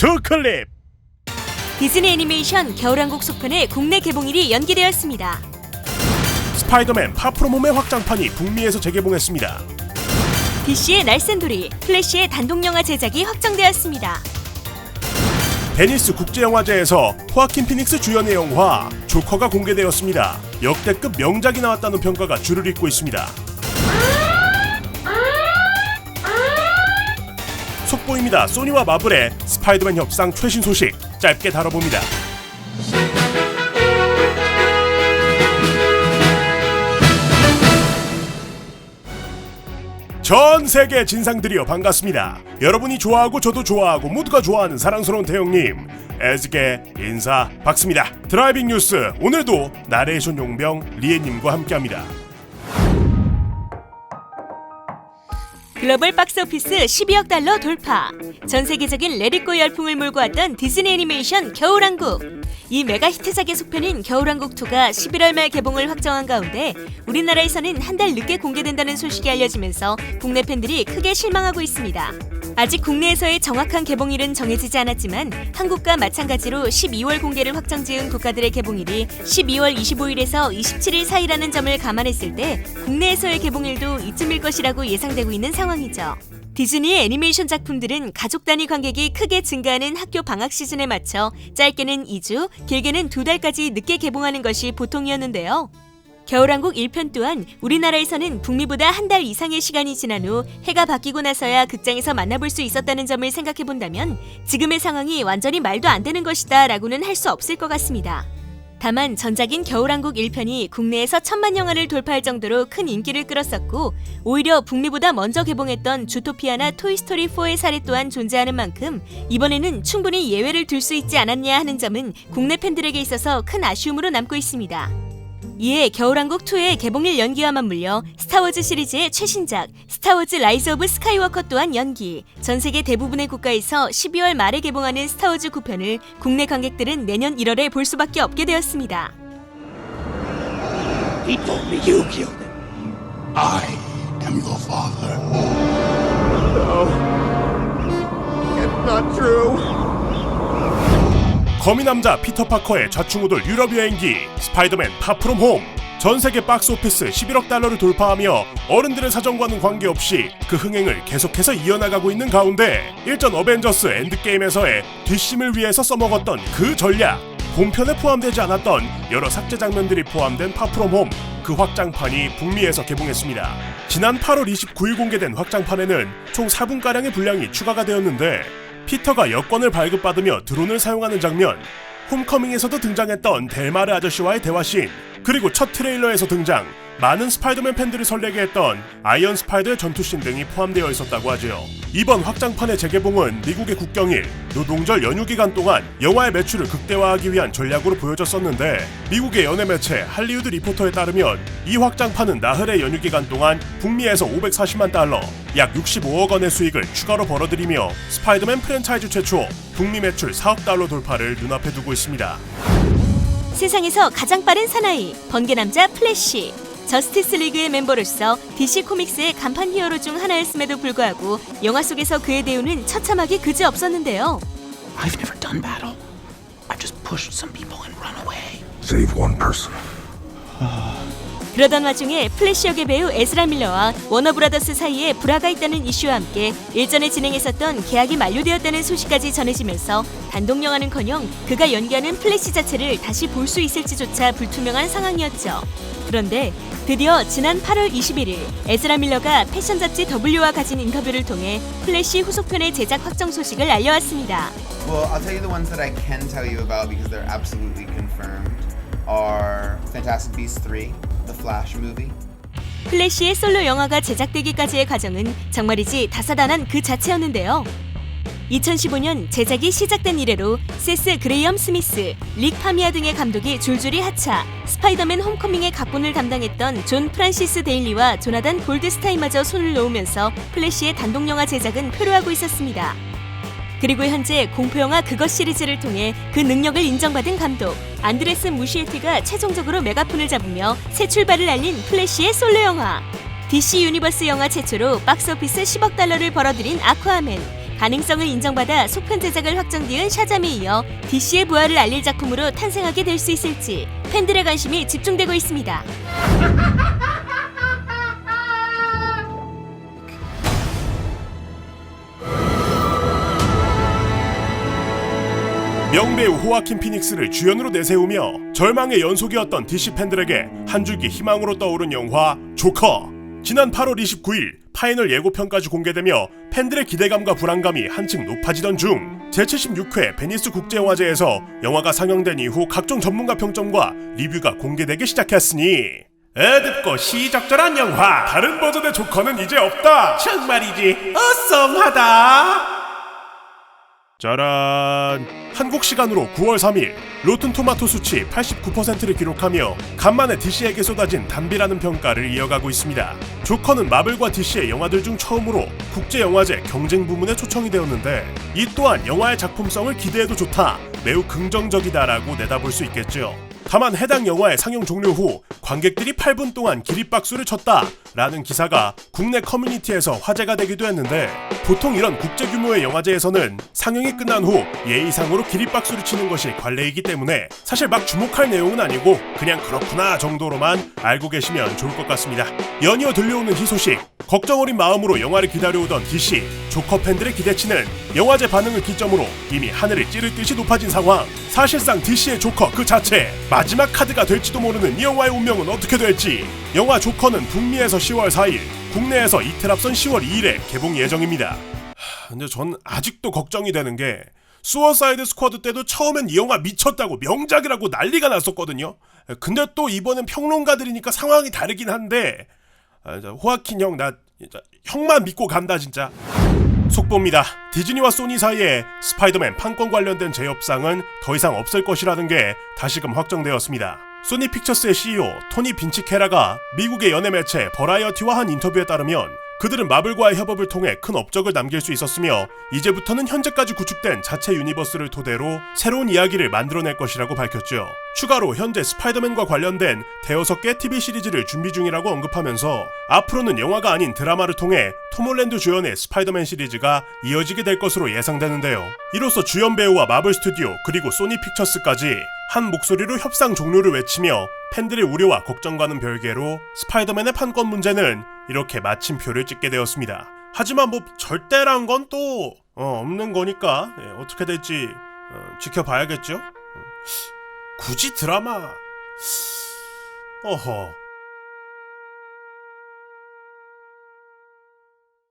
두 클립. 디즈니 애니메이션 겨울왕국 속편의 국내 개봉일이 연기되었습니다. 스파이더맨 파프롬홈의 확장판이 북미에서 재개봉했습니다. DC의 날쌘돌이, 플래시의 단독영화 제작이 확정되었습니다. 베니스 국제영화제에서 호아킨 피닉스 주연의 영화 조커가 공개되었습니다. 역대급 명작이 나왔다는 평가가 줄을 잇고 있습니다. 속보입니다. 소니와 마블의 스파이더맨 협상 최신 소식 짧게 다뤄봅니다. 전 세계 진상들이여 반갑습니다. 여러분이 좋아하고 저도 좋아하고 모두가 좋아하는 사랑스러운 태형님 애즈게 인사 박습니다. 드라이빙 뉴스 오늘도 나레이션 용병 리에님과 함께합니다. 글로벌 박스오피스 12억 달러 돌파. 전 세계적인 레디고 열풍을 몰고 왔던 디즈니 애니메이션 겨울왕국. 이 메가 히트작의 속편인 겨울왕국2가 11월 말 개봉을 확정한 가운데 우리나라에서는 한 달 늦게 공개된다는 소식이 알려지면서 국내 팬들이 크게 실망하고 있습니다. 아직 국내에서의 정확한 개봉일은 정해지지 않았지만 한국과 마찬가지로 12월 공개를 확정지은 국가들의 개봉일이 12월 25일에서 27일 사이라는 점을 감안했을 때 국내에서의 개봉일도 이쯤일 것이라고 예상되고 있는 상황이죠. 디즈니의 애니메이션 작품들은 가족 단위 관객이 크게 증가하는 학교 방학 시즌에 맞춰 짧게는 2주, 길게는 2달까지 늦게 개봉하는 것이 보통이었는데요. 겨울왕국 1편 또한 우리나라에서는 북미보다 한 달 이상의 시간이 지난 후 해가 바뀌고 나서야 극장에서 만나볼 수 있었다는 점을 생각해본다면 지금의 상황이 완전히 말도 안 되는 것이다 라고는 할 수 없을 것 같습니다. 다만 전작인 겨울왕국 1편이 국내에서 1000만 영화를 돌파할 정도로 큰 인기를 끌었었고 오히려 북미보다 먼저 개봉했던 주토피아나 토이스토리 4의 사례 또한 존재하는 만큼 이번에는 충분히 예외를 둘 수 있지 않았냐 하는 점은 국내 팬들에게 있어서 큰 아쉬움으로 남고 있습니다. 이에 겨울왕국2의 개봉일 연기와 맞물려 스타워즈 시리즈의 최신작 스타워즈 라이즈 오브 스카이워커 또한 연기. 전 세계 대부분의 국가에서 12월 말에 개봉하는 스타워즈 9편을 국내 관객들은 내년 1월에 볼 수밖에 없게 되었습니다. He told me you killed him. I am your father. No. It's not true. 거미 남자 피터 파커의 좌충우돌 유럽 여행기 스파이더맨 파프롬 홈. 전 세계 박스오피스 11억 달러를 돌파하며 어른들의 사정과는 관계없이 그 흥행을 계속해서 이어나가고 있는 가운데 일전 어벤져스 엔드게임에서의 뒷심을 위해서 써먹었던 그 전략, 본편에 포함되지 않았던 여러 삭제 장면들이 포함된 파프롬 홈, 그 확장판이 북미에서 개봉했습니다. 지난 8월 29일 공개된 확장판에는 총 4분가량의 분량이 추가가 되었는데 피터가 여권을 발급받으며 드론을 사용하는 장면, 홈커밍에서도 등장했던 델마르 아저씨와의 대화씬, 그리고 첫 트레일러에서 등장, 많은 스파이더맨 팬들을 설레게 했던 아이언 스파이더의 전투씬 등이 포함되어 있었다고 하죠. 이번 확장판의 재개봉은 미국의 국경일, 노동절 연휴 기간 동안 영화의 매출을 극대화하기 위한 전략으로 보여졌었는데 미국의 연예 매체 할리우드 리포터에 따르면 이 확장판은 나흘의 연휴 기간 동안 북미에서 540만 달러, 약 65억 원의 수익을 추가로 벌어들이며 스파이더맨 프랜차이즈 최초 북미 매출 4억 달러 돌파를 눈앞에 두고 있습니다. 세상에서 가장 빠른 사나이, 번개남자 플래시. 저스티스 리그의 멤버로서 DC 코믹스의 간판 히어로 중 하나였음에도 불구하고 영화 속에서 그의 대우는 처참하기 그지없었는데요. I've never done battle. I've just pushed some people and run away. Save one person. 그러던 와중에 플래시 역의 배우 에즈라 밀러와 워너브라더스 사이에 불화가 있다는 이슈와 함께 일전에 진행했었던 계약이 만료되었다는 소식까지 전해지면서 단독 영화는커녕 그가 연기하는 플래시 자체를 다시 볼 수 있을지조차 불투명한 상황이었죠. 그런데 드디어 지난 8월 21일 에즈라 밀러가 패션 잡지 W와 가진 인터뷰를 통해 플래시 후속편의 제작 확정 소식을 알려왔습니다. Well, I'll tell you the ones that I can tell you about because they're absolutely confirmed are Fantastic Beasts 3, The Flash movie. 플래시의 솔로 영화가 제작되기까지의 과정은 정말이지 다사다난 그 자체였는데요. 2015년 제작이 시작된 이래로 세스 그레이엄 스미스, 릭 파미아 등의 감독이 줄줄이 하차, 스파이더맨 홈커밍의 각본을 담당했던 존 프란시스 데일리와 조나단 골드스타인마저 손을 놓으면서 플래시의 단독영화 제작은 표류하고 있었습니다. 그리고 현재 공포영화 그것 시리즈를 통해 그 능력을 인정받은 감독 안드레스 무시에티가 최종적으로 메가폰을 잡으며 새 출발을 알린 플래시의 솔로 영화. DC 유니버스 영화 최초로 박스오피스 10억 달러를 벌어들인 아쿠아맨. 가능성을 인정받아 속편 제작을 확정지은 샤잠에 이어 DC의 부활을 알릴 작품으로 탄생하게 될 수 있을지 팬들의 관심이 집중되고 있습니다. 명배우 호아킨 피닉스를 주연으로 내세우며 절망의 연속이었던 DC 팬들에게 한 줄기 희망으로 떠오른 영화 조커. 지난 8월 29일 파이널 예고편까지 공개되며 팬들의 기대감과 불안감이 한층 높아지던 중 제76회 베니스 국제영화제에서 영화가 상영된 이후 각종 전문가 평점과 리뷰가 공개되기 시작했으니 애듭고 시적절한 영화, 다른 버전의 조커는 이제 없다. 정말이지 어썸하다. 짜란! 한국 시간으로 9월 3일 로튼토마토 수치 89%를 기록하며 간만에 DC에게 쏟아진 단비라는 평가를 이어가고 있습니다. 조커는 마블과 DC의 영화들 중 처음으로 국제영화제 경쟁 부문에 초청이 되었는데 이 또한 영화의 작품성을 기대해도 좋다, 매우 긍정적이다라고 내다볼 수 있겠죠. 다만 해당 영화의 상영 종료 후 관객들이 8분 동안 기립박수를 쳤다 라는 기사가 국내 커뮤니티에서 화제가 되기도 했는데, 보통 이런 국제 규모의 영화제에서는 상영이 끝난 후 예의상으로 기립박수를 치는 것이 관례이기 때문에 사실 막 주목할 내용은 아니고 그냥 그렇구나 정도로만 알고 계시면 좋을 것 같습니다. 연이어 들려오는 희소식, 걱정 어린 마음으로 영화를 기다려오던 DC, 조커 팬들의 기대치는 영화제 반응을 기점으로 이미 하늘을 찌를 듯이 높아진 상황. 사실상 DC의 조커 그 자체, 마지막 카드가 될지도 모르는 이 영화의 운명은 어떻게 될지. 영화 조커는 북미에서 10월 4일, 국내에서 이틀 앞선 10월 2일에 개봉 예정입니다. 근데 전 아직도 걱정이 되는 게, 수어사이드 스쿼드 때도 처음엔 이 영화 미쳤다고 명작이라고 난리가 났었거든요. 근데 또 이번엔 평론가들이니까 상황이 다르긴 한데, 호아킨 형, 나 형만 믿고 간다 진짜. 속보입니다. 디즈니와 소니 사이에 스파이더맨 판권 관련된 재협상은 더 이상 없을 것이라는 게 다시금 확정되었습니다. 소니 픽처스의 CEO 토니 빈치케라가 미국의 연예 매체 버라이어티와 한 인터뷰에 따르면 그들은 마블과의 협업을 통해 큰 업적을 남길 수 있었으며 이제부터는 현재까지 구축된 자체 유니버스를 토대로 새로운 이야기를 만들어낼 것이라고 밝혔죠. 추가로 현재 스파이더맨과 관련된 대여섯 개 TV 시리즈를 준비 중이라고 언급하면서 앞으로는 영화가 아닌 드라마를 통해 톰 홀랜드 주연의 스파이더맨 시리즈가 이어지게 될 것으로 예상되는데요. 이로써 주연 배우와 마블 스튜디오 그리고 소니 픽처스까지 한 목소리로 협상 종료를 외치며 팬들의 우려와 걱정과는 별개로 스파이더맨의 판권 문제는 이렇게 마침표를 찍게 되었습니다. 하지만 뭐 절대란 건 또 없는 거니까 어떻게 될지 지켜봐야겠죠. 굳이 드라마 어허